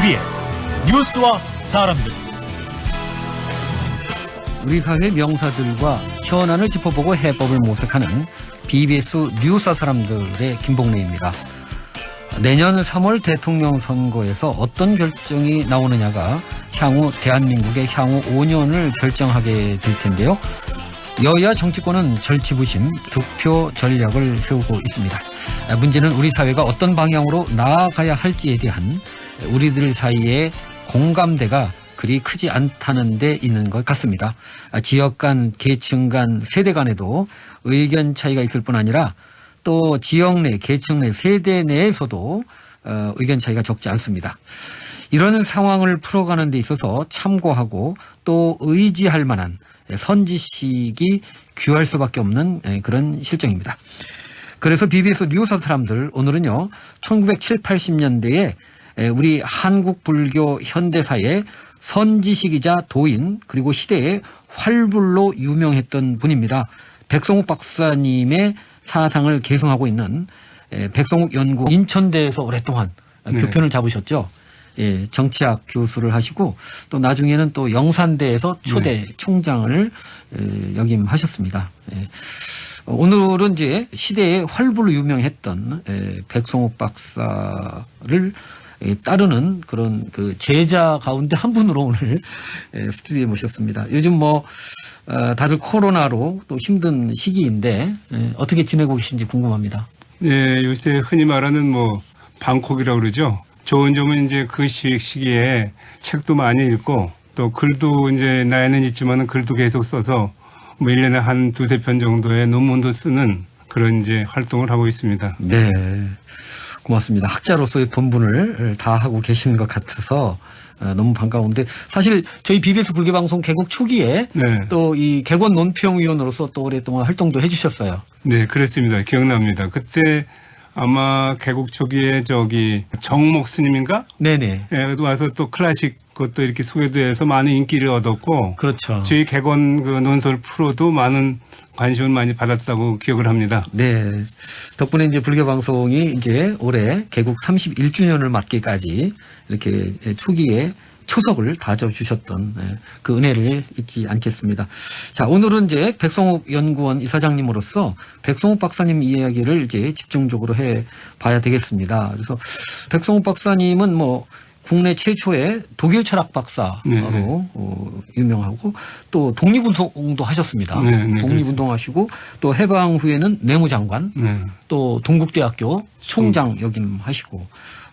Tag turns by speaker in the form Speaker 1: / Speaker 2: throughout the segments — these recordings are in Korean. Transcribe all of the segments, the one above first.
Speaker 1: BBS 뉴스와 사람들.
Speaker 2: 우리 사회 명사들과 현안을 짚어보고 해법을 모색하는 BBS 뉴스와 사람들의 김봉래입니다. 내년 3월 대통령 선거에서 어떤 결정이 나오느냐가 향후 대한민국의 향후 5년을 결정하게 될 텐데요. 여야 정치권은 절치부심 득표 전략을 세우고 있습니다. 문제는 우리 사회가 어떤 방향으로 나아가야 할지에 대한 우리들 사이의 공감대가 그리 크지 않다는 데 있는 것 같습니다. 지역 간, 계층 간, 세대 간에도 의견 차이가 있을 뿐 아니라 또 지역 내, 계층 내, 세대 내에서도 의견 차이가 적지 않습니다. 이런 상황을 풀어가는 데 있어서 참고하고 또 의지할 만한 선지식이 귀할 수밖에 없는 그런 실정입니다. 그래서 BBS 뉴스 사람들 오늘은요 1970, 80년대에 우리 한국 불교 현대사의 선지식이자 도인 그리고 시대의 활불로 유명했던 분입니다. 백성욱 박사님의 사상을 계승하고 있는 백성욱 연구 인천대에서 오랫동안 교편을 잡으셨죠. 예, 정치학 교수를 하시고 또 나중에는 또 영산대에서 초대 총장을 역임하셨습니다. 예. 오늘은 이제 시대의 활불로 유명했던 백성욱 박사를 따르는 그런 그 제자 가운데 한 분으로 오늘 스튜디오에 모셨습니다. 요즘 뭐 다들 코로나로 또 힘든 시기인데 어떻게 지내고 계신지 궁금합니다.
Speaker 3: 네, 요새 흔히 말하는 뭐 방콕이라고 그러죠. 좋은 점은 이제 그 시기에 책도 많이 읽고 또 글도 이제 나이는 있지만은 글도 계속 써서 뭐 1년에 한 두세 편 정도의 논문도 쓰는 그런 이제 활동을 하고 있습니다.
Speaker 2: 네. 고맙습니다. 학자로서의 본분을 다 하고 계시는 것 같아서 너무 반가운데 사실 저희 BBS 불교방송 개국 초기에 또 이 개권 논평위원으로서 또 오랫동안 활동도 해주셨어요.
Speaker 3: 네, 그렇습니다. 기억납니다. 그때 아마 개국 초기에 저기 정목 스님인가?
Speaker 2: 네네.
Speaker 3: 예, 와서 또 클래식 것도 이렇게 소개도 해서 많은 인기를 얻었고.
Speaker 2: 그렇죠.
Speaker 3: 저희 개권 그 논설 프로도 많은 관심을 많이 받았다고 기억을 합니다.
Speaker 2: 네. 덕분에 이제 불교방송이 이제 올해 개국 31주년을 맞기까지 이렇게 초기에 초석을 다져주셨던 그 은혜를 잊지 않겠습니다. 자, 오늘은 이제 백성욱 연구원 이사장님으로서 백성욱 박사님 이야기를 이제 집중적으로 해 봐야 되겠습니다. 그래서 백성욱 박사님은 뭐 국내 최초의 독일 철학 박사로 유명하고 또 독립운동도 하셨습니다. 독립운동하시고 또 해방 후에는 내무장관, 또 동국대학교 총장 역임하시고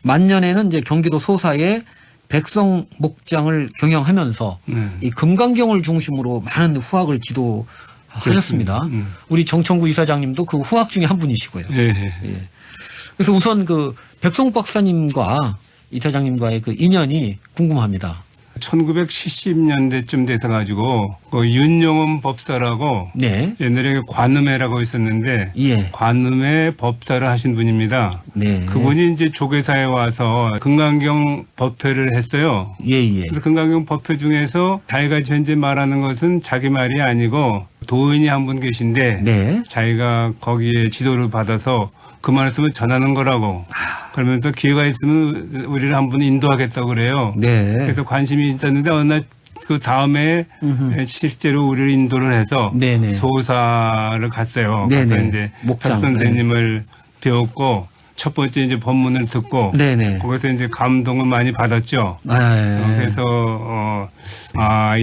Speaker 2: 만년에는 이제 경기도 소사의 백성 목장을 경영하면서 이 금강경을 중심으로 많은 후학을 지도하셨습니다. 우리 정청구 이사장님도 그 후학 중에 한 분이시고요. 예. 그래서 우선 그 백성욱 박사님과 이사장님과의 그 인연이 궁금합니다.
Speaker 3: 1970년대쯤 돼서가지고 그 윤영원 법사라고 옛날에 관음회라고 있었는데 관음회 법사를 하신 분입니다. 그분이 이제 조계사에 와서 금강경 법회를 했어요. 그래서 금강경 법회 중에서 자기가 현재 말하는 것은 자기 말이 아니고 도인이 한 분 계신데 자기가 거기에 지도를 받아서 그 말씀을 전하는 거라고 그러면서 기회가 있으면 우리를 한 분 인도하겠다고 그래요. 그래서 관심이 있었는데 어느 날 그 다음에 실제로 우리를 인도를 해서 소사를 갔어요. 그래서 이제 박 선생님을 배웠고 첫 번째 이제 법문을 듣고 거기서 이제 감동을 많이 받았죠. 그래서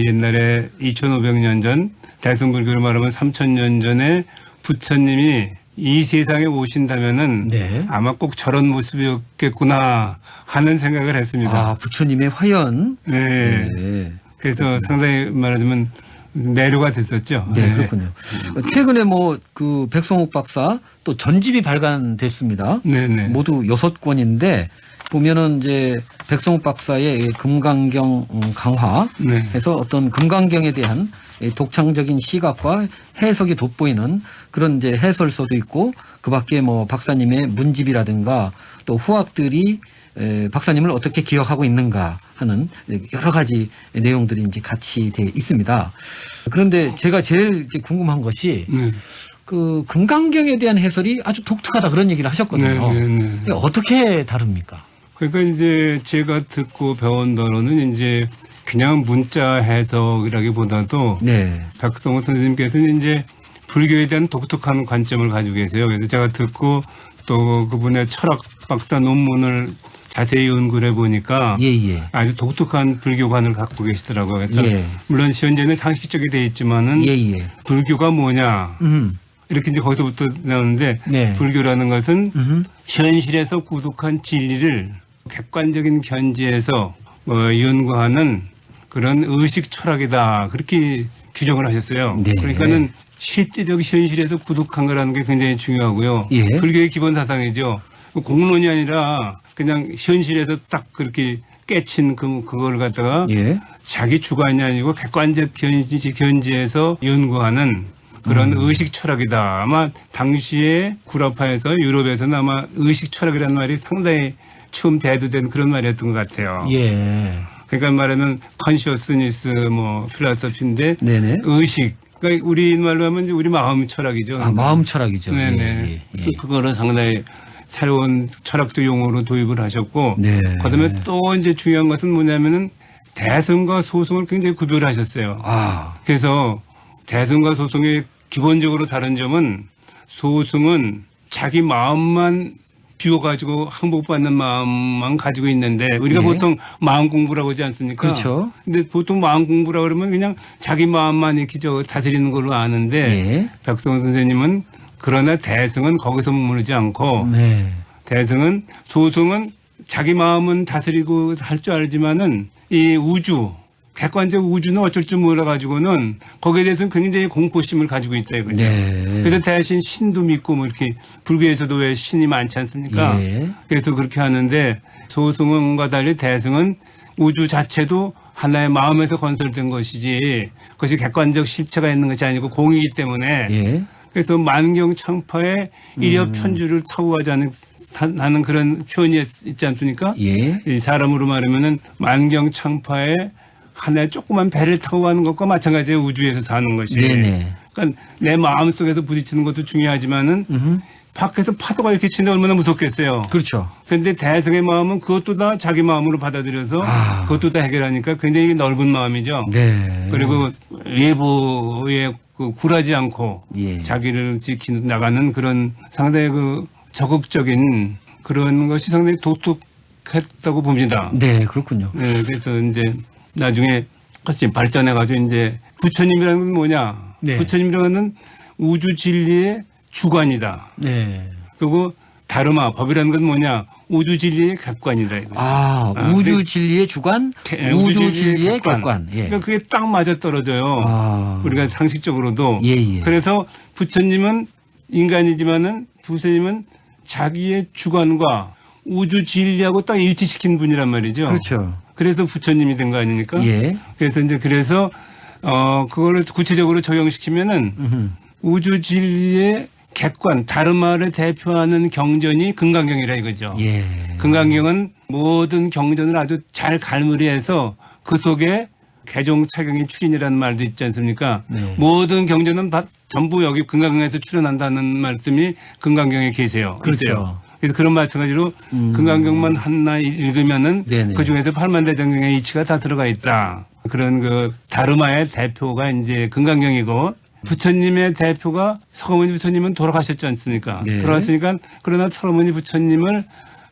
Speaker 3: 옛날에 2,500년 전 대승불교를 말하면 3,000년 전에 부처님이 이 세상에 오신다면은 아마 꼭 저런 모습이었겠구나 하는 생각을 했습니다.
Speaker 2: 아, 부처님의 화연.
Speaker 3: 그래서 상당히 말하자면 매료가 됐었죠.
Speaker 2: 그렇군요. 최근에 뭐 그 백성욱 박사 또 전집이 발간됐습니다. 모두 6권인데 보면은 이제 백성욱 박사의 금강경 강화 해서 어떤 금강경에 대한 독창적인 시각과 해석이 돋보이는 그런 이제 해설서도 있고 그 밖에 뭐 박사님의 문집이라든가 또 후학들이 박사님을 어떻게 기억하고 있는가 하는 여러 가지 내용들이 이제 같이 돼 있습니다. 그런데 제가 제일 이제 궁금한 것이 그 금강경에 대한 해설이 아주 독특하다 그런 얘기를 하셨거든요. 어떻게 다릅니까?
Speaker 3: 그러니까 이제 제가 듣고 배운 바로는 이제 그냥 문자 해석이라기보다도 네. 박성호 선생님께서는 이제 불교에 대한 독특한 관점을 가지고 계세요. 그래서 제가 듣고 또 그분의 철학 박사 논문을 자세히 연구를 해보니까 예. 아주 독특한 불교관을 갖고 계시더라고요. 그래서 예. 물론 현재는 상식적이 돼 있지만은 예. 불교가 뭐냐 이렇게 이제 거기서부터 나오는데 네. 불교라는 것은 현실에서 구독한 진리를 객관적인 견지에서 연구하는 그런 의식 철학이다 그렇게 규정을 하셨어요. 네. 그러니까는 실제적 현실에서 구독한 거라는 게 굉장히 중요하고요. 예. 불교의 기본 사상이죠. 공론이 아니라 그냥 현실에서 딱 그렇게 깨친 그걸 갖다가 예. 자기 주관이 아니고 객관적 견지에서 연구하는 그런 의식 철학이다. 아마 당시에 구라파에서 유럽에서는 아마 의식 철학이라는 말이 상당히 처음 대두된 그런 말이었던 것 같아요. 예. 그러니까 말하면 컨시어스니스 뭐 필라소피인데 네네. 의식. 그러니까 우리말로 하면 우리 마음 철학이죠.
Speaker 2: 아, 마음 철학이죠.
Speaker 3: 네네. 예. 그래서 그거는 상당히 새로운 철학적 용어로 도입을 하셨고, 네. 그다음에 또 이제 중요한 것은 뭐냐면은 대승과 소승을 굉장히 구별하셨어요. 아. 그래서 대승과 소승의 기본적으로 다른 점은 소승은 자기 마음만 비워가지고 항복받는 마음만 가지고 있는데 우리가 예. 보통 마음 공부라고 하지 않습니까? 그렇죠. 근데 보통 마음 공부라고 그러면 그냥 자기 마음만 이렇게 다스리는 걸로 아는데 예. 박성호 선생님은 그러나 대승은 거기서 머무르지 않고 네. 대승은 소승은 자기 마음은 다스리고 할 줄 알지만은 이 우주 객관적 우주는 어쩔 줄 몰라가지고는 거기에 대해서는 굉장히 공포심을 가지고 있다 이거죠. 네. 그래서 대신 신도 믿고 뭐 이렇게 불교에서도 왜 신이 많지 않습니까? 네. 그래서 그렇게 하는데 소승과 달리 대승은 우주 자체도 하나의 마음에서 건설된 것이지 그것이 객관적 실체가 있는 것이 아니고 공이기 때문에 네. 그래서 만경창파의 일엽 편주를 타고 가지 하는 그런 표현이 있지 않습니까? 예. 이 사람으로 말하면은 만경창파의 하나의 조그만 배를 타고 가는 것과 마찬가지예요. 우주에서 사는 것이. 네네. 그러니까 내 마음 속에서 부딪히는 것도 중요하지만은 밖에서 파도가 이렇게 치는데 얼마나 무섭겠어요. 그렇죠. 그런데 대승의 마음은 그것도 다 자기 마음으로 받아들여서 그것도 다 해결하니까 굉장히 넓은 마음이죠. 네. 그리고 외부에 굴하지 않고 예. 자기를 지키는 나가는 그런 상당히 적극적인 그런 것이 상당히 독특했다고 봅니다.
Speaker 2: 네, 그렇군요.
Speaker 3: 네, 그래서 이제 나중에 같이 발전해가지고 이제 부처님이라는 건 뭐냐? 네. 부처님이라는 건 우주 진리의 주관이다. 네. 그리고 다르마 법이라는 건 뭐냐? 우주 진리의 객관이다. 이거죠.
Speaker 2: 우주 진리의 주관, 우주 진리의 객관. 예.
Speaker 3: 그러니까 그게 딱 맞아 떨어져요. 우리가 상식적으로도. 예. 그래서 부처님은 인간이지만은 부처님은 자기의 주관과 우주 진리하고 딱 일치시킨 분이란 말이죠. 그렇죠. 그래서 부처님이 된 거 아닙니까? 예. 그래서 이제 그거를 구체적으로 적용시키면은 우주 진리의 객관, 다르마를 대표하는 경전이 금강경이라 이거죠. 예. 금강경은 모든 경전을 아주 잘 갈무리해서 그 속에 개종차경이 출인이라는 말도 있지 않습니까? 네. 모든 경전은 전부 여기 금강경에서 출연한다는 말씀이 금강경에 계세요. 그렇죠. 그래서 그런 마찬가지로 금강경만 하나 읽으면은 네네. 그 중에서 팔만대장경의 이치가 다 들어가 있다. 그런 다르마의 대표가 이제 금강경이고 부처님의 대표가 서가모니 부처님은 돌아가셨지 않습니까? 네. 돌아가시니까 그러나 서가모니 부처님을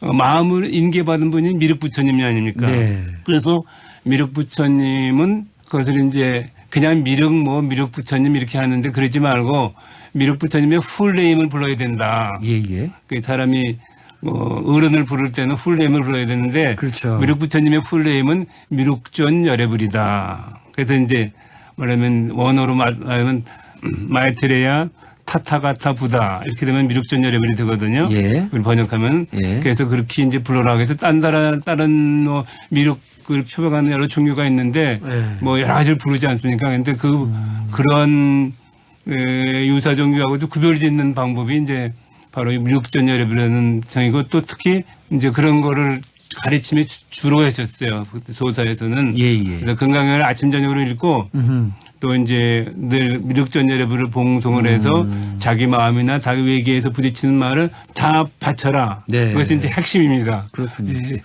Speaker 3: 마음을 인계받은 분이 미륵 부처님이 아닙니까? 네. 그래서 미륵 부처님은 그것을 이제 그냥 미륵 부처님 이렇게 하는데 그러지 말고 미륵 부처님의 풀네임을 불러야 된다. 예. 그 사람이 어른을 부를 때는 풀네임을 불러야 되는데 그렇죠. 미륵 부처님의 풀네임은 미륵존 열애불이다. 그래서 이제 말하면 원어로 말하면 마이트레야 타타가타 부다 이렇게 되면 미륵존 열애불이 되거든요. 예. 우리 번역하면 예. 그래서 그렇게 이제 불러라 해서 다른 미륵을 표방하는 여러 종류가 있는데 뭐 여러 가지를 부르지 않습니까? 그런데 그런 유사 종교하고도 구별이 짓는 방법이 이제 바로 이 미륵존 열애불이라는 정이고 또 특히 이제 그런 거를 가르침에 주로 했었어요. 소사에서는. 예. 그래서 금강경을 아침 저녁으로 읽고 또 이제 늘 미륵전 여러분을 봉송을 해서 자기 마음이나 자기 외계에서 부딪히는 말을 다 바쳐라.
Speaker 2: 네.
Speaker 3: 그것이 이제 핵심입니다.
Speaker 2: 그렇군요. 예.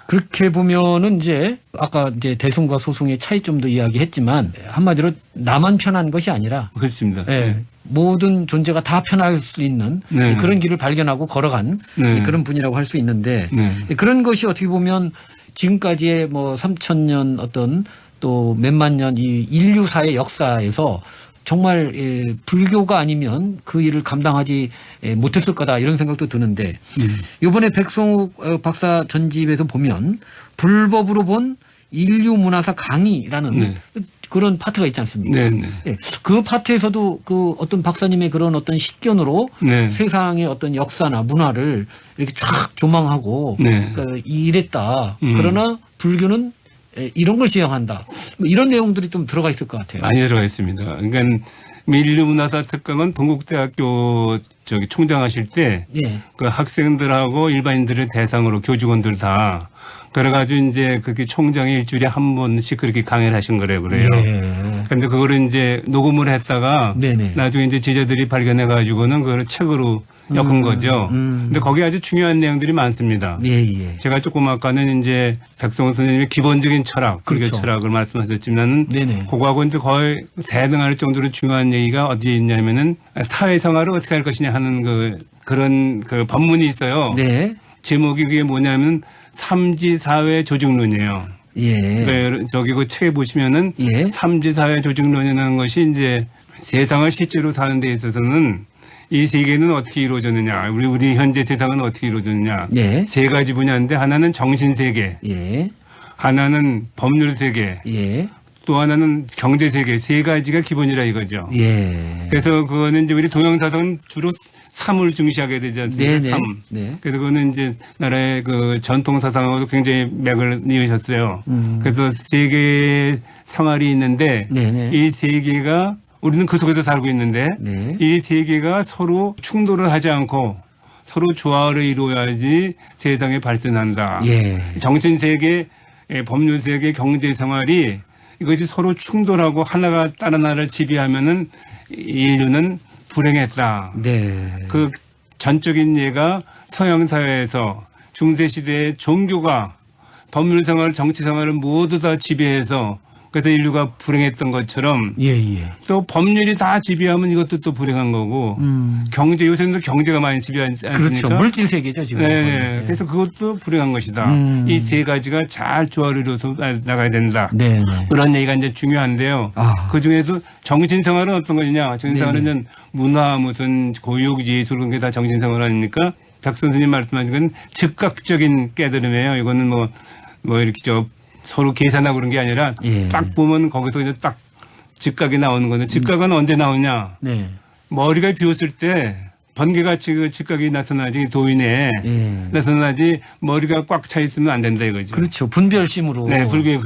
Speaker 2: 그렇게 보면은 이제 아까 이제 대승과 소승의 차이점도 이야기했지만 한마디로 나만 편한 것이 아니라
Speaker 3: 그렇습니다.
Speaker 2: 예. 모든 존재가 다 편할 수 있는
Speaker 3: 네.
Speaker 2: 그런 길을 발견하고 걸어간
Speaker 3: 네.
Speaker 2: 그런 분이라고 할 수 있는데
Speaker 3: 네.
Speaker 2: 그런 것이 어떻게 보면 지금까지의 뭐 3,000년 어떤 또 몇만 년 이 인류사의 역사에서 정말 불교가 아니면 그 일을 감당하지 못했을 거다 이런 생각도 드는데 이번에 백성욱 박사 전집에서 보면 불법으로 본 인류 문화사 강의라는
Speaker 3: 네.
Speaker 2: 그런 파트가 있지 않습니까?
Speaker 3: 네, 네.
Speaker 2: 예, 그 파트에서도 그 어떤 박사님의 그런 어떤 식견으로
Speaker 3: 네.
Speaker 2: 세상의 어떤 역사나 문화를 이렇게 쫙 조망하고
Speaker 3: 네.
Speaker 2: 이랬다. 그러나 불교는 이런 걸 지향한다. 뭐 이런 내용들이 좀 들어가 있을 것 같아요.
Speaker 3: 많이 들어가 있습니다. 그러니까 인류문화사 특강은 동국대학교 총장하실 때 그 학생들하고 일반인들을 대상으로 교직원들 다 그래가지고 이제 그렇게 총장이 일주일에 한 번씩 그렇게 강의를 하신 거래요. 그래요. 그런데 그거를 이제 녹음을 했다가 나중에 이제 제자들이 발견해가지고는 그걸 책으로 엮은 거죠. 근데 거기 아주 중요한 내용들이 많습니다. 제가 조금 아까는 이제 백성욱 선생님의 기본적인 철학, 불교 철학을 말씀하셨지만은 그거하고 이제 거의 대등할 정도로 중요한 얘기가 어디에 있냐면은 사회생활을 어떻게 할 것이냐 하는 그런 법문이 있어요. 제목이 그게 뭐냐면 삼지사회 조직론이에요. 저기 그 책에 보시면은 삼지사회 조직론이라는 것이 이제 세상을 실제로 사는 데 있어서는 이 세계는 어떻게 이루어졌느냐, 우리 현재 세상은 어떻게 이루어졌느냐, 세 가지 분야인데 하나는 정신세계, 하나는 법률세계, 또 하나는 경제세계, 세 가지가 기본이라 이거죠. 그래서 그거는 이제 우리 동양사상은 주로 삶을 중시하게 되지 않습니까? 삶. 그래서 그거는 이제 나라의 그 전통사상하고도 굉장히 맥을 이으셨어요. 그래서 세 개의 생활이 있는데 이 세 개가 우리는 그 속에서 살고 있는데 이 세 개가 서로 충돌을 하지 않고 서로 조화를 이루어야지 세상에 발전한다. 정신세계, 법률세계, 경제생활이 이것이 서로 충돌하고 하나가 다른 하나를 지배하면은 인류는 불행했다. 그 전적인 예가 서양사회에서 중세시대의 종교가 법률생활, 정치생활을 모두 다 지배해서 그래서 인류가 불행했던 것처럼 또 법률이 다 지배하면 이것도 또 불행한 거고 경제, 요새는 경제가 많이 지배하지 않습니까?
Speaker 2: 그렇죠. 물질 세계죠 지금.
Speaker 3: 그래서 그것도 불행한 것이다. 이 세 가지가 잘 조화를 이루어서 나가야 된다. 그런 얘기가 이제 중요한데요. 그중에서 정신생활은 어떤 것이냐. 정신생활은 문화, 무슨 고육, 예술 그런 게 다 정신생활 아닙니까? 백 선생님 말씀하신 건 즉각적인 깨달음이에요. 이거는 뭐 이렇게 서로 계산하고 그런 게 아니라 딱 보면 거기서 이제 딱 즉각이 나오는 거는 즉각은 언제 나오냐. 머리가 비었을 때 번개같이 그 즉각이 나타나지 도인에 나타나지 머리가 꽉 차 있으면 안 된다 이거죠.
Speaker 2: 그렇죠. 분별심으로.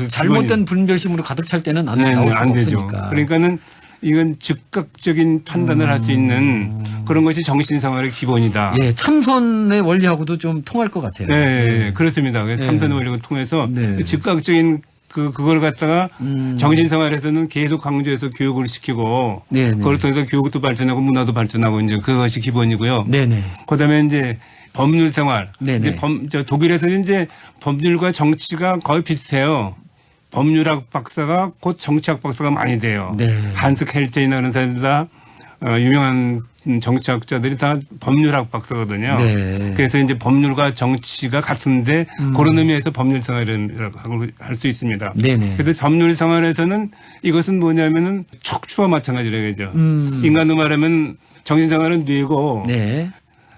Speaker 2: 잘못된 분별심으로 가득 찰 때는 안 나올 수가 없으니까.
Speaker 3: 그러니까는 이건 즉각적인 판단을 할 수 있는 그런 것이 정신생활의 기본이다.
Speaker 2: 참선의 원리하고도 좀 통할 것 같아요.
Speaker 3: 그렇습니다. 참선의 원리를 통해서 즉각적인 그걸 갖다가 정신생활에서는 계속 강조해서 교육을 시키고 그걸 통해서 교육도 발전하고 문화도 발전하고 이제 그것이 기본이고요. 그다음에 이제 법률생활. 이제 독일에서는 이제 법률과 정치가 거의 비슷해요. 법률학 박사가 곧 정치학 박사가 많이 돼요. 한스 켈체이라는 사람들 다 유명한 정치학자들이 다 법률학 박사거든요. 그래서 이제 법률과 정치가 같은데 그런 의미에서 법률생활이라고 할 수 있습니다. 그래서 법률생활에서는 이것은 뭐냐면은 척추와 마찬가지라고 하죠. 인간으로 말하면 정신생활은 뇌고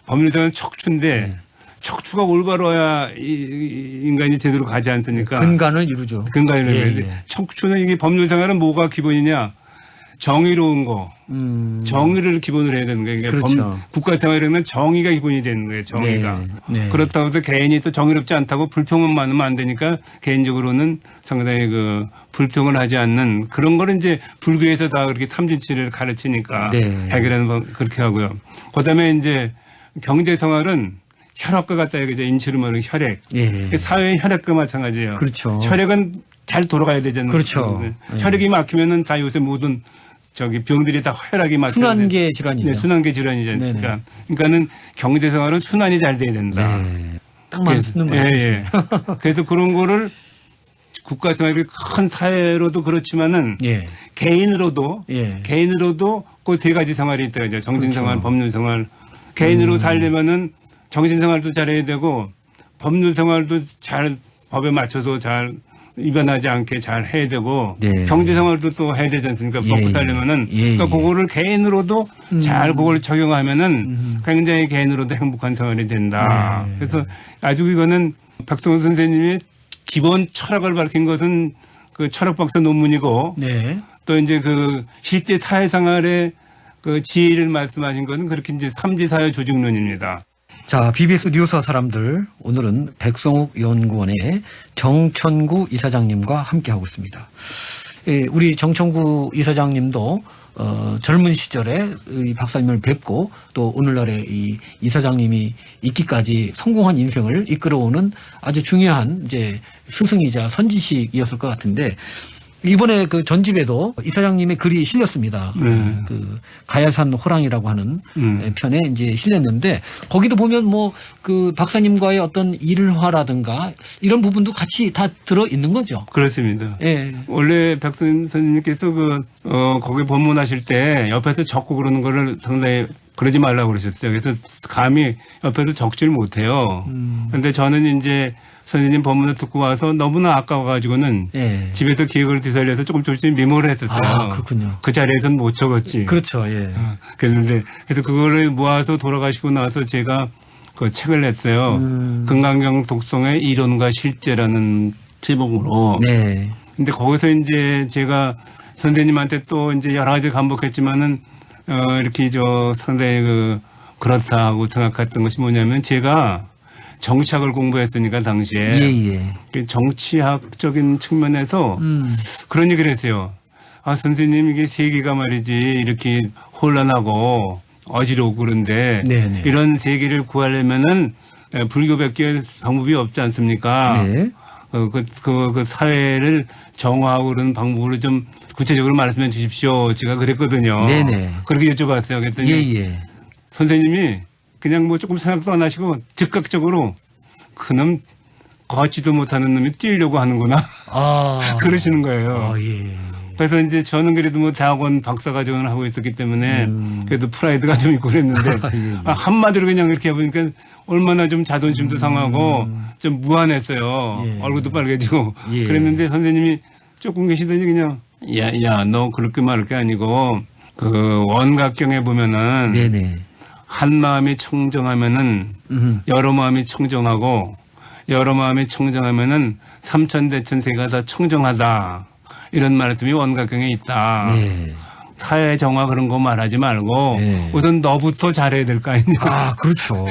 Speaker 3: 법률생활은 척추인데 척추가 올바로야 인간이 제대로 가지 않습니까?
Speaker 2: 근간을 이루죠.
Speaker 3: 근간을 이루죠. 척추는 이게 법률생활은 뭐가 기본이냐? 정의로운 거. 정의를 기본으로 해야 되는 거예요. 그러니까 국가생활에는 정의가 기본이 되는 거예요. 정의가. 그렇다고 해서 개인이 또 정의롭지 않다고 불평만 많으면 안 되니까 개인적으로는 상당히 그 불평을 하지 않는 그런 거를 이제 불교에서 다 그렇게 삼진치를 가르치니까 해결하는 법 그렇게 하고요. 그다음에 이제 경제생활은 혈액과 같다 이거죠. 인체로 말하는 혈액. 사회의 혈액과 마찬가지예요. 혈액은 잘 돌아가야 되잖아요.
Speaker 2: 그렇죠.
Speaker 3: 혈액이 막히면은 다 요새 모든 병들이 다 혈액이 막혀.
Speaker 2: 순환계 질환이죠.
Speaker 3: 네, 순환계 질환이지 않습니까? 그러니까는 경제생활은 순환이 잘 돼야 된다.
Speaker 2: 네. 딱 맞는 말이죠.
Speaker 3: 예. 그래서 그런 거를 국가생활이 큰 사회로도 그렇지만은 개인으로도 그 세 가지 생활이 있다. 이제 정신생활, 그렇죠. 법률생활. 개인으로 살려면은 정신생활도 잘해야 되고 법률생활도 잘 법에 맞춰서 잘 위반하지 않게 잘 해야 되고 경제생활도 또 해야 되지 않습니까? 먹고 살려면은 그러니까 그거를 개인으로도 잘 그걸 적용하면은 굉장히 개인으로도 행복한 생활이 된다. 그래서 아주 이거는 박성호 선생님이 기본 철학을 밝힌 것은 그 철학 박사 논문이고 또 이제 그 실제 사회생활의 그 지혜를 말씀하신 것은 그렇게 이제 삼지사회 조직론입니다.
Speaker 2: 자, BBS 뉴스 사람들 오늘은 백성욱 연구원의 정천구 이사장님과 함께하고 있습니다. 우리 정천구 이사장님도 젊은 시절에 이 박사님을 뵙고 또 오늘날의 이 이사장님이 있기까지 성공한 인생을 이끌어오는 아주 중요한 이제 스승이자 선지식이었을 것 같은데 이번에 그 전집에도 이사장님의 글이 실렸습니다. 그 가야산 호랑이라고 하는 편에 이제 실렸는데 거기도 보면 뭐 그 박사님과의 어떤 일화라든가 이런 부분도 같이 다 들어 있는 거죠.
Speaker 3: 그렇습니다. 원래 박사님 선생님께서 거기 법문하실 때 옆에서 적고 그러는 거를 상당히 그러지 말라고 그러셨어요. 그래서 감히 옆에서 적지를 못해요. 그런데 저는 이제 선생님 법문을 듣고 와서 너무나 아까워가지고는 집에서 기억을 되살려서 조금씩 메모를 했었어요.
Speaker 2: 아, 그렇군요.
Speaker 3: 그 자리에서는 못 적었지.
Speaker 2: 그렇죠.
Speaker 3: 그랬는데 그래서 그거를 모아서 돌아가시고 나서 제가 그 책을 냈어요. 금강경 독성의 이론과 실제라는 제목으로. 근데 거기서 이제 제가 선생님한테 또 이제 여러 가지 반복했지만은 이렇게 상당히 그렇다고 생각했던 것이 뭐냐면 제가 정치학을 공부했으니까 당시에 정치학적인 측면에서 그런 얘기를 했어요. 아 선생님 이게 세계가 말이지 이렇게 혼란하고 어지럽고 그런데 이런 세계를 구하려면은 불교밖에 방법이 없지 않습니까? 그 사회를 정화하고 그런 방법으로 좀 구체적으로 말씀해 주십시오. 제가 그랬거든요. 그렇게 여쭤봤어요. 그랬더니 선생님이 그냥 뭐 조금 생각도 안 하시고 즉각적으로 그놈 걷지도 못하는 놈이 뛰려고 하는구나. 그러시는 거예요. 그래서 이제 저는 그래도 뭐 대학원 박사과정을 하고 있었기 때문에 그래도 프라이드가 좀 있고 그랬는데 한마디로 그냥 이렇게 해보니까 얼마나 좀 자존심도 상하고 좀 무안했어요. 얼굴도 빨개지고 그랬는데 선생님이 조금 계시더니 그냥 야 너 그렇게 말할 게 아니고 그 원각경에 보면은 한 마음이 청정하면은 여러 마음이 청정하고 여러 마음이 청정하면은 삼천대천세가 다 청정하다. 이런 말씀이 원각경에 있다. 사회 정화 그런 거 말하지 말고 우선 너부터 잘해야 될 거 아니냐.
Speaker 2: 그렇죠.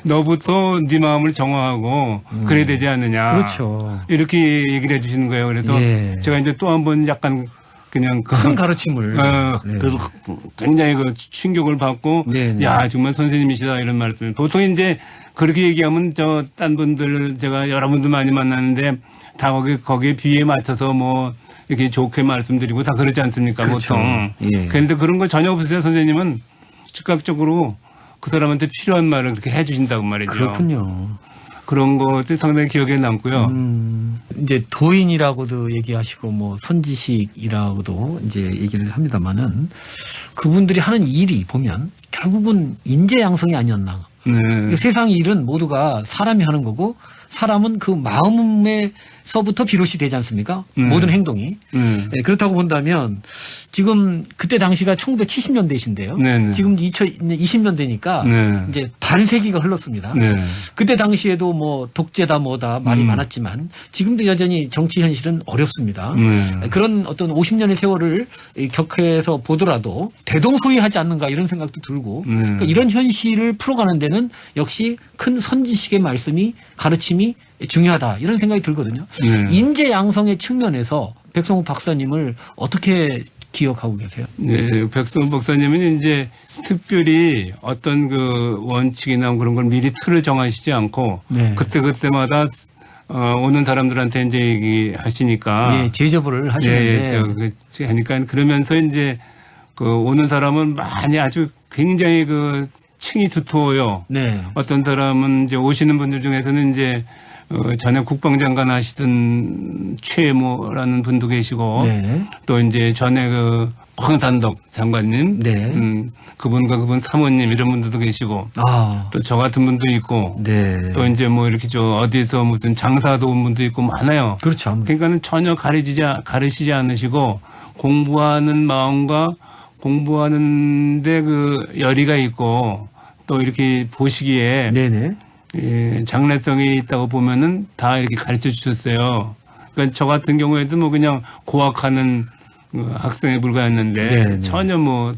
Speaker 3: 너부터 네 마음을 정화하고 그래야 되지 않느냐.
Speaker 2: 그렇죠.
Speaker 3: 이렇게 얘기를 해 주시는 거예요. 그래서 제가 이제 또 한 번 약간 그냥
Speaker 2: 큰 가르침을.
Speaker 3: 그래서 굉장히 충격을 받고 야 정말 선생님이시다 이런 말씀. 보통 이제 그렇게 얘기하면 딴 분들 제가 여러분들 많이 만나는데 다 거기에 비에 맞춰서 뭐 이렇게 좋게 말씀드리고 다 그러지 않습니까?
Speaker 2: 그렇죠.
Speaker 3: 보통. 그런데 그런 거 전혀 없으세요. 선생님은 즉각적으로 그 사람한테 필요한 말을 그렇게 해 주신다고 말이죠.
Speaker 2: 그렇군요.
Speaker 3: 그런 것들이 상당히 기억에 남고요.
Speaker 2: 이제 도인이라고도 얘기하시고 뭐 선지식이라고도 이제 얘기를 합니다만은 그분들이 하는 일이 보면 결국은 인재 양성이 아니었나. 세상 일은 모두가 사람이 하는 거고 사람은 그 마음에서부터 비롯이 되지 않습니까? 모든 행동이. 그렇다고 본다면 지금 그때 당시가 1970년대이신데요. 지금 2020년대니까 이제 반세기가 흘렀습니다. 그때 당시에도 뭐 독재다 뭐다 말이 많았지만 지금도 여전히 정치 현실은 어렵습니다. 그런 어떤 50년의 세월을 격해서 보더라도 대동소이하지 않는가 이런 생각도 들고 그러니까 이런 현실을 풀어가는 데는 역시 큰 선지식의 말씀이 가르침이 중요하다 이런 생각이 들거든요. 인재 양성의 측면에서 백성욱 박사님을 어떻게 기억하고 계세요?
Speaker 3: 네, 백성욱 박사님은 이제 특별히 어떤 그 원칙이나 그런 걸 미리 틀을 정하시지 않고 그때그때마다 오는 사람들한테 이제 얘기하시니까.
Speaker 2: 예, 제저부를 하시는데.
Speaker 3: 하니까 그러면서 이제 그 오는 사람은 많이 아주 굉장히 그 층이 두터워요. 네. 어떤 사람은 이제 오시는 분들 중에서는 이제 전에 국방장관 하시던 최모라는 분도 계시고 네. 또 이제 전에 그 황산덕 장관님, 네. 그분과 그분 사모님 이런 분들도 계시고 또 저 같은 분도 있고 네. 또 이제 뭐 이렇게 어디서 무슨 장사도 온 분도 있고 많아요. 그렇죠. 그러니까는 전혀 가르치지 않으시고 공부하는 마음과 공부하는데 그 열의가 있고 또 이렇게 보시기에 네네. 예, 장래성이 있다고 보면은 다 이렇게 가르쳐 주셨어요. 그러니까 저 같은 경우에도 뭐 그냥 고학하는 학생에 불과했는데 네네. 전혀 뭐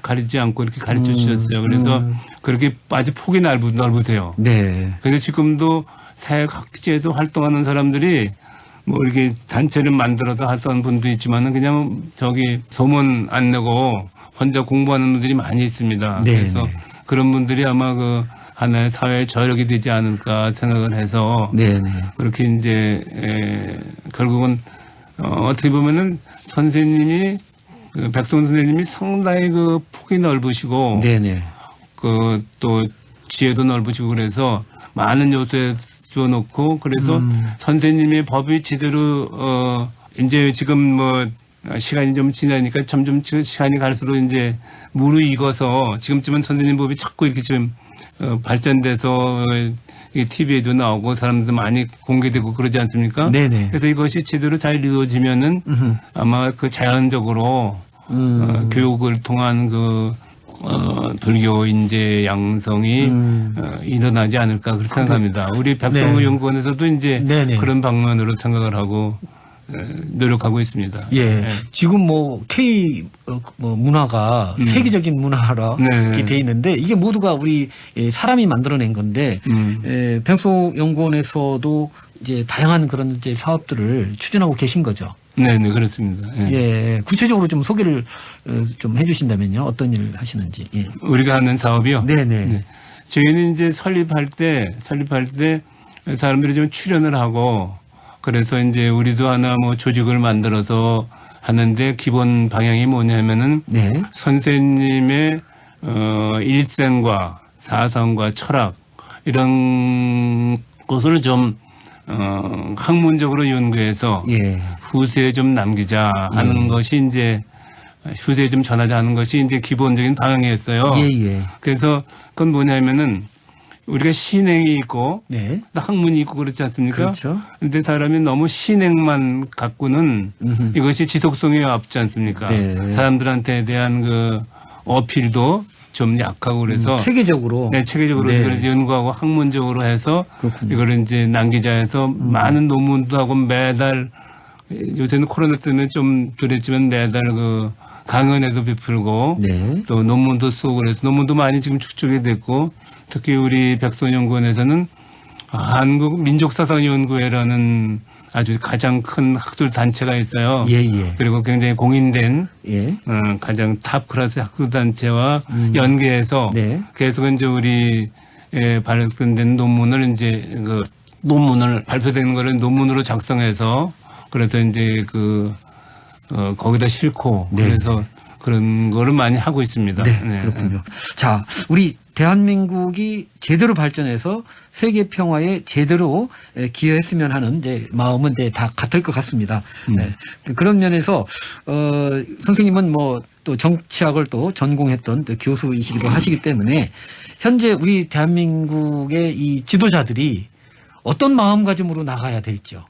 Speaker 3: 가르치지 않고 이렇게 가르쳐 주셨어요. 그래서 그렇게 아주 폭이 넓으세요. 네. 그런데 지금도 사회 각지에서 활동하는 사람들이 뭐 이렇게 단체를 만들어서 하던 분도 있지만은 그냥 소문 안 내고 혼자 공부하는 분들이 많이 있습니다. 네네. 그래서 그런 분들이 아마 그 하나의 사회의 저력이 되지 않을까 생각을 해서 네네. 그렇게 이제 결국은 어떻게 보면은 선생님이 백성원 선생님이 상당히 그 폭이 넓으시고 네네. 그 또 지혜도 넓으시고 그래서 많은 요소에 쥐어놓고 그래서 선생님의 법이 제대로 이제 지금 뭐 시간이 좀 지나니까 점점 시간이 갈수록 이제 무르익어서 지금쯤은 선생님 법이 자꾸 이렇게 좀 발전돼서 TV에도 나오고 사람들도 많이 공개되고 그러지 않습니까? 네네. 그래서 이것이 제대로 잘 이루어지면은 아마 그 자연적으로 교육을 통한 그 불교 인재 양성이 일어나지 않을까 그렇게 생각합니다. 우리 백성의 연구원에서도 이제 네네. 그런 방면으로 생각을 하고 노력하고 있습니다.
Speaker 2: 예. 네. 지금 뭐 K 문화가 세계적인 문화라 이렇게 돼 있는데 이게 모두가 우리 사람이 만들어낸 건데 백성연구원에서도 이제 다양한 그런 이제 사업들을 추진하고 계신 거죠.
Speaker 3: 네, 그렇습니다. 네.
Speaker 2: 예, 구체적으로 좀 소개를 좀 해주신다면요, 어떤 일을 하시는지. 예.
Speaker 3: 우리가 하는 사업이요. 네. 저희는 이제 설립할 때 사람들이 좀 출연을 하고 그래서 이제 우리도 하나 뭐 조직을 만들어서 하는데 기본 방향이 뭐냐면은 네. 선생님의 일생과 사상과 철학 이런 것을 좀 학문적으로 연구해서 예. 후세에 좀 남기자 하는 것이 이제 후세에 좀 전하자 하는 것이 이제 기본적인 방향이었어요. 예. 그래서 그건 뭐냐면은 우리가 신행이 있고 네. 학문이 있고 그렇지 않습니까? 그렇죠. 근데 사람이 너무 신행만 갖고는 이것이 지속성이 없지 않습니까? 네. 사람들한테 대한 그 어필도 좀 약하고 그래서 체계적으로 네. 이걸 연구하고 학문적으로 해서 그렇군요. 이걸 이제 남기자 해서 많은 논문도 하고 매달 요새는 코로나 때문에 좀 그랬지만 매달 그 강연회도 베풀고 네. 또 논문도 쓰고 그래서 논문도 많이 지금 축적이 됐고 특히 우리 백선연구원에서는 한국민족사상연구회라는 아주 가장 큰 학술 단체가 있어요. 예. 그리고 굉장히 공인된 가장 탑 클래스 학술 단체와 연계해서 네. 계속 이제 우리 발견된 논문을 이제 그 논문을 발표된 거를 논문으로 작성해서 그래서 이제 그 거기다 싣고 네. 그래서 그런 거를 많이 하고 있습니다.
Speaker 2: 네. 그렇군요. 자, 우리 대한민국이 제대로 발전해서 세계 평화에 제대로 기여했으면 하는 이제 마음은 이제 다 같을 것 같습니다. 네. 그런 면에서 선생님은 뭐 또 정치학을 또 전공했던 또 교수이시기도 하시기 때문에 현재 우리 대한민국의 이 지도자들이 어떤 마음가짐으로 나가야 될지요.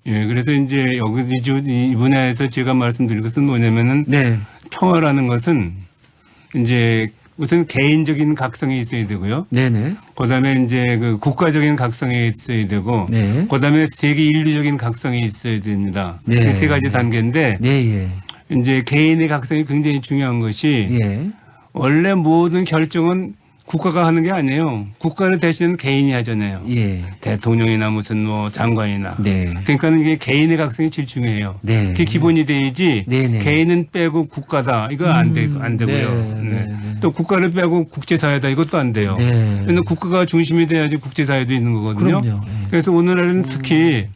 Speaker 3: 예, 그래서 이제 여기 이 분야에서 제가 말씀드릴 것은 뭐냐면은 네. 평화라는 것은 이제 우선 개인적인 각성이 있어야 되고요. 네네. 그다음에 이제 그 국가적인 각성이 있어야 되고, 네. 그다음에 세계 인류적인 각성이 있어야 됩니다. 네. 세 가지 단계인데, 네. 이제 개인의 각성이 굉장히 중요한 것이 예. 원래 모든 결정은 국가가 하는 게 아니에요. 국가를 대신은 개인이 하잖아요.
Speaker 2: 예.
Speaker 3: 대통령이나 무슨 뭐 장관이나.
Speaker 2: 네.
Speaker 3: 그러니까 이게 개인의 각성이 제일 중요해요.
Speaker 2: 네.
Speaker 3: 그게 기본이 돼야지
Speaker 2: 네네.
Speaker 3: 개인은 빼고 국가다. 이거 안 되고요. 네. 또 국가를 빼고 국제사회다. 이것도 안 돼요.
Speaker 2: 네.
Speaker 3: 그래서 국가가 중심이 돼야지 국제사회도 있는 거거든요.
Speaker 2: 그럼요.
Speaker 3: 그래서 오늘날은 특히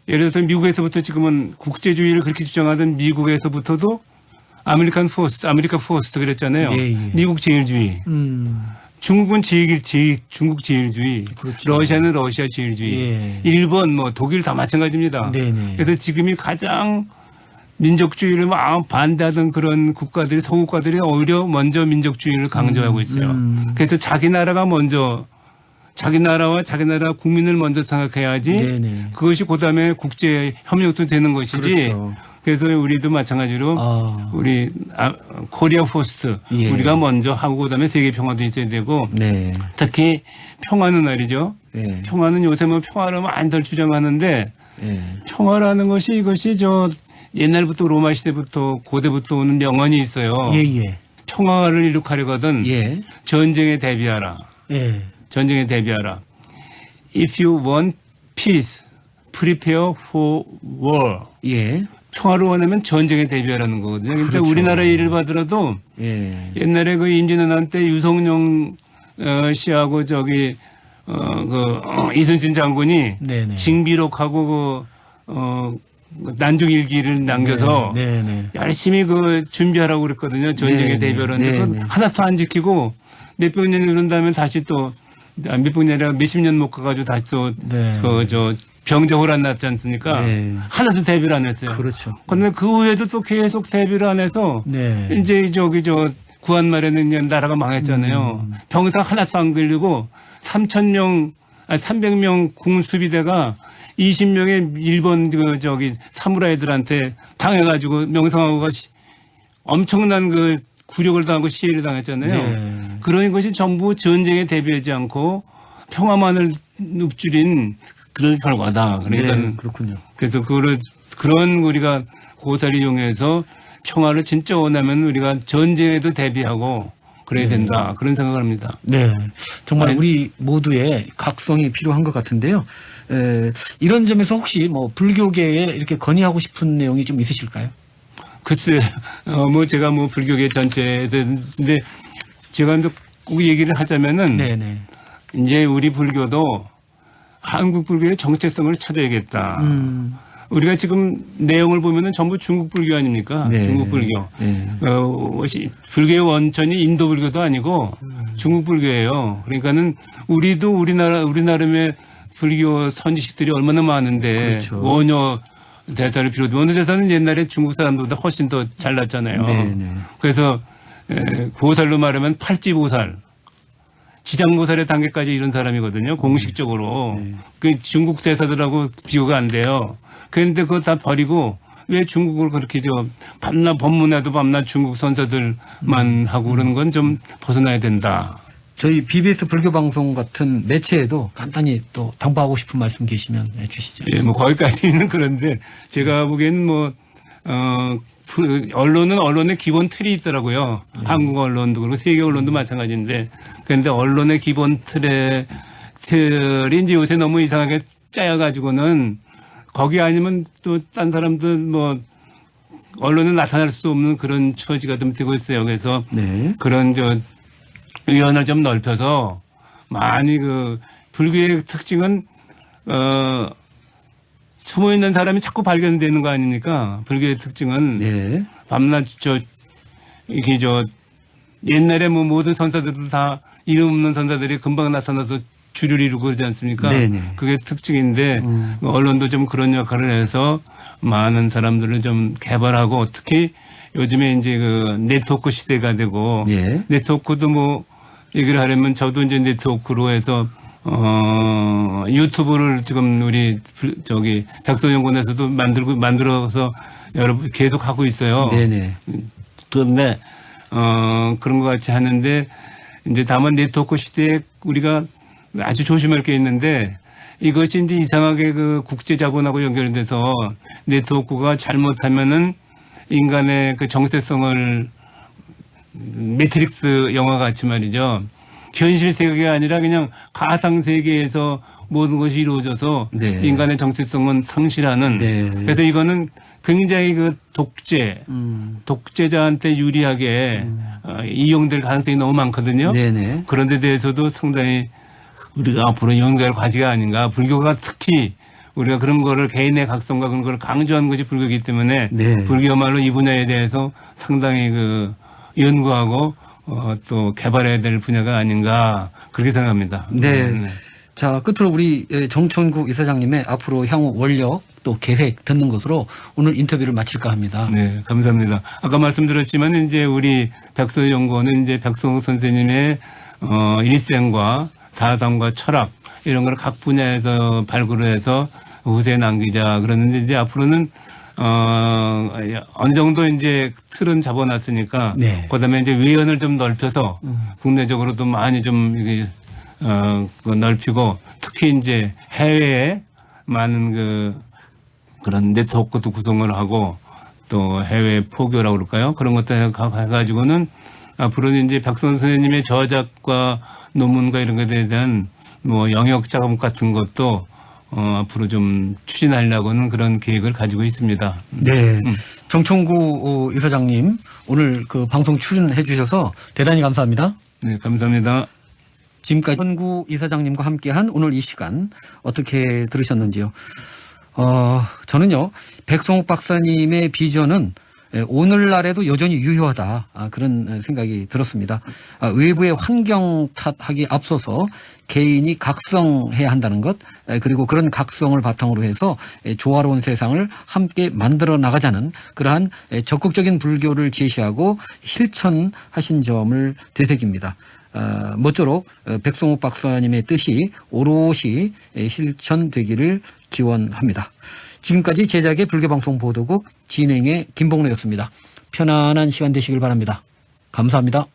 Speaker 3: 예를 들어서 미국에서부터 지금은 국제주의를 그렇게 주장하던 미국에서부터도 아메리카 포스트 그랬잖아요.
Speaker 2: 예, 예.
Speaker 3: 미국 제일주의. 중국은 중국 제일주의.
Speaker 2: 그렇죠.
Speaker 3: 러시아는 러시아 제일주의.
Speaker 2: 예.
Speaker 3: 일본 뭐 독일 다 마찬가지입니다.
Speaker 2: 네네.
Speaker 3: 그래서 지금이 가장 민족주의를 막 반대하던 그런 국가들이 소국가들이 오히려 먼저 민족주의를 강조하고 있어요. 그래서 자기 나라가 먼저 자기 나라와 자기 나라 국민을 먼저 생각해야지
Speaker 2: 네네.
Speaker 3: 그것이 그다음에 국제 협력도 되는 것이지.
Speaker 2: 그렇죠.
Speaker 3: 그래서 우리도 마찬가지로 우리 코리아 포스트
Speaker 2: 예.
Speaker 3: 우리가 먼저 하고 그다음에 세계 평화도 있어야 되고
Speaker 2: 네.
Speaker 3: 특히 평화는 말이죠.
Speaker 2: 네.
Speaker 3: 평화는 요새 뭐 평화를 많이들 주장하는데
Speaker 2: 네.
Speaker 3: 평화라는 것이 이것이 저 옛날부터 로마 시대부터 고대부터 오는 명언이 있어요.
Speaker 2: 예.
Speaker 3: 평화를 이룩하려거든
Speaker 2: 예.
Speaker 3: 전쟁에 대비하라.
Speaker 2: 예.
Speaker 3: 전쟁에 대비하라. If you want peace, prepare for war.
Speaker 2: 예.
Speaker 3: 평화를 원하면 전쟁에 대비하라는 거거든요. 그러니까
Speaker 2: 그렇죠.
Speaker 3: 우리나라 예를 봐더라도
Speaker 2: 예.
Speaker 3: 옛날에 그 임진왜란 때 유성룡 씨하고 저기 이순신 장군이
Speaker 2: 네네.
Speaker 3: 징비록하고 난중일기를 남겨서
Speaker 2: 네네.
Speaker 3: 열심히 그 준비하라고 그랬거든요. 전쟁에 대비하라는데 그건 하나도 안 지키고 몇백 년이 흐른 다음에 다시 또 몇백 년이 아니라 몇십 년 못 가가지고 다시 또 병정호란 났지 않습니까?
Speaker 2: 네.
Speaker 3: 하나도 대비를 안 했어요.
Speaker 2: 그렇죠.
Speaker 3: 그런데 그 후에도 또 계속 대비를 안 해서
Speaker 2: 네.
Speaker 3: 이제 구한 말에는 이제 나라가 망했잖아요. 병사 하나도 안 걸리고 300명 군수비대가 20명의 일본 사무라이들한테 당해가지고 명성황후가 엄청난 그 굴욕을 당하고 시해를 당했잖아요.
Speaker 2: 네.
Speaker 3: 그런 것이 전부 전쟁에 대비하지 않고 평화만을 읊조린 그런 결과다. 그러니까
Speaker 2: 네, 그렇군요.
Speaker 3: 그래서 그런 우리가 고사를 이용해서 평화를 진짜 원하면 우리가 전쟁에도 대비하고 그래야 된다. 그런 생각을 합니다.
Speaker 2: 네. 정말 우리 모두의 각성이 필요한 것 같은데요. 이런 점에서 혹시 뭐 불교계에 이렇게 건의하고 싶은 내용이 좀 있으실까요?
Speaker 3: 글쎄, 제가 불교계 전체인데 제가 꼭 얘기를 하자면은
Speaker 2: 네네.
Speaker 3: 이제 우리 불교도 한국 불교의 정체성을 찾아야겠다. 우리가 지금 내용을 보면은 전부 중국 불교 아닙니까?
Speaker 2: 네.
Speaker 3: 중국 불교.
Speaker 2: 네.
Speaker 3: 불교의 원천이 인도 불교도 아니고 중국 불교예요. 그러니까는 우리도 우리 나름의 불교 선지식들이 얼마나 많은데
Speaker 2: 그렇죠.
Speaker 3: 원효 대사를 비롯해 원효 대사는 옛날에 중국 사람들보다 훨씬 더 잘났잖아요.
Speaker 2: 네네.
Speaker 3: 그래서 보살로 말하면 팔찌보살. 지장보살의 단계까지 이런 사람이거든요. 공식적으로. 그 중국 대사들하고 비교가 안 돼요. 그런데 그거 다 버리고 왜 중국을 그렇게 밤낮 법문에도 밤낮 중국 선사들만 하고 그러는 건 좀 벗어나야 된다.
Speaker 2: 저희 BBS 불교방송 같은 매체에도 간단히 또 당부하고 싶은 말씀 계시면 해주시죠.
Speaker 3: 예, 거기까지는 그런데 제가 보기에는 언론은 언론의 기본 틀이 있더라고요. 한국 언론도 그렇고 세계 언론도 마찬가지인데 그런데 언론의 기본 틀이 이제 요새 너무 이상하게 짜여가지고는 거기 아니면 또 딴 사람들 언론에 나타날 수 없는 그런 처지가 좀 되고 있어요. 그래서 그런 위원을 좀 넓혀서 많이 불교의 특징은 숨어 있는 사람이 자꾸 발견되는 거 아닙니까? 불교의 특징은 밤낮 이게 옛날에 모든 선사들도 다 이름 없는 선사들이 금방 나타나서 주류를 이루고 그러지 않습니까? 그게 특징인데 언론도 좀 그런 역할을 해서 많은 사람들을 좀 개발하고 특히 요즘에 이제 네트워크 시대가 되고 네트워크도 얘기를 하려면 저도 이제 네트워크로 해서 유튜브를 지금 우리 백소연구원에서도 만들어서 여러분 계속 하고 있어요. 그런데 그런 것 같이 하는데 이제 다만 네트워크 시대에 우리가 아주 조심할 게 있는데 이것이 이제 이상하게 국제 자본하고 연결돼서 네트워크가 잘못하면은 인간의 정체성을 매트릭스 영화 같이 말이죠. 현실 세계가 아니라 그냥 가상 세계에서 모든 것이 이루어져서
Speaker 2: 네.
Speaker 3: 인간의 정체성은 상실하는.
Speaker 2: 네.
Speaker 3: 그래서 이거는 굉장히 그 독재자한테 유리하게 이용될 가능성이 너무 많거든요.
Speaker 2: 네네.
Speaker 3: 그런 데 대해서도 상당히 우리가 앞으로 연구할 과제가 아닌가. 불교가 특히 우리가 그런 거를 개인의 각성과 그런 걸 강조하는 것이 불교이기 때문에
Speaker 2: 네.
Speaker 3: 불교야말로 이 분야에 대해서 상당히 그 연구하고 또 개발해야 될 분야가 아닌가 그렇게 생각합니다.
Speaker 2: 네. 자, 끝으로 우리 정천구 이사장님의 앞으로 향후 원력 또 계획 듣는 것으로 오늘 인터뷰를 마칠까 합니다.
Speaker 3: 네, 감사합니다. 아까 말씀드렸지만 이제 우리 백서연구원은 이제 백성욱 선생님의 일생과 사상과 철학 이런 걸 각 분야에서 발굴을 해서 후세에 남기자 그러는데 이제 앞으로는 어느 정도 이제 틀은 잡아놨으니까
Speaker 2: 네.
Speaker 3: 그다음에 이제 외연을 좀 넓혀서 국내적으로도 많이 좀 이게 넓히고 특히 이제 해외에 많은 그런 네트워크도 구성을 하고 또 해외 포교라고 그럴까요? 그런 것도 해가지고는 앞으로는 이제 백선 선생님의 저작과 논문과 이런 것에 대한 뭐 영역 작업 같은 것도 앞으로 좀 추진하려고는 그런 계획을 가지고 있습니다.
Speaker 2: 네. 정천구 이사장님 오늘 그 방송 출연해 주셔서 대단히 감사합니다.
Speaker 3: 네, 감사합니다.
Speaker 2: 지금까지 정천구 이사장님과 함께한 오늘 이 시간 어떻게 들으셨는지요? 저는요, 백성욱 박사님의 비전은 오늘날에도 여전히 유효하다. 그런 생각이 들었습니다. 외부의 환경 탓하기 앞서서 개인이 각성해야 한다는 것, 그리고 그런 각성을 바탕으로 해서 조화로운 세상을 함께 만들어 나가자는 그러한 적극적인 불교를 제시하고 실천하신 점을 되새깁니다. 모쪼록 백성욱 박사님의 뜻이 오롯이 실천되기를 기원합니다. 지금까지 제작의 불교방송 보도국 진행의 김봉래였습니다. 편안한 시간 되시길 바랍니다. 감사합니다.